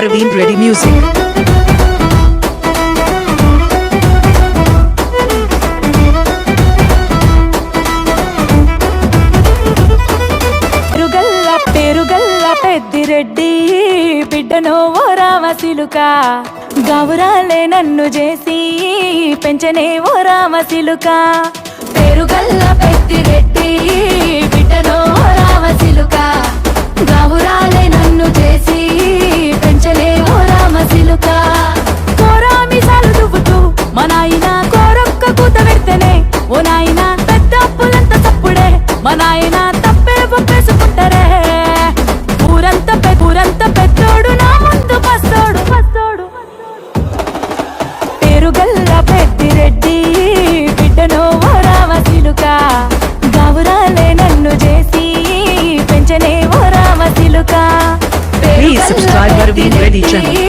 Parveen Reddy Music. Peddireddy బిడ్డనో ఓ రామశిలుక గౌరాలే నన్ను చేసి పెంచనే ఓ రామశిలుక పేరుగల్ల పెద్దిరెడ్డి బిడ్డనో ఓ రామశిలుక గౌరాలే నన్ను చేసి పెంచనే ఓ రామశిలుక కోరామిసాలు దువ్వుతూ మా నాయన కోరొక్క కూత పెడితేనే ఓ నాయన పెద్ద అప్పులంత తప్పుడే మా నాయన తప్పే ఒప్పేసుకుంటారే ఊరంత పెద్దోడు నా ముందు పస్తోడు పేరుగల్ల పెద్దిరెడ్డి బిడ్డనో ఓ రామశిలుక గౌరాలే నన్ను చేసి పెంచనే ఓ రామశిలుక Please subscribe Parveen Reddy channel.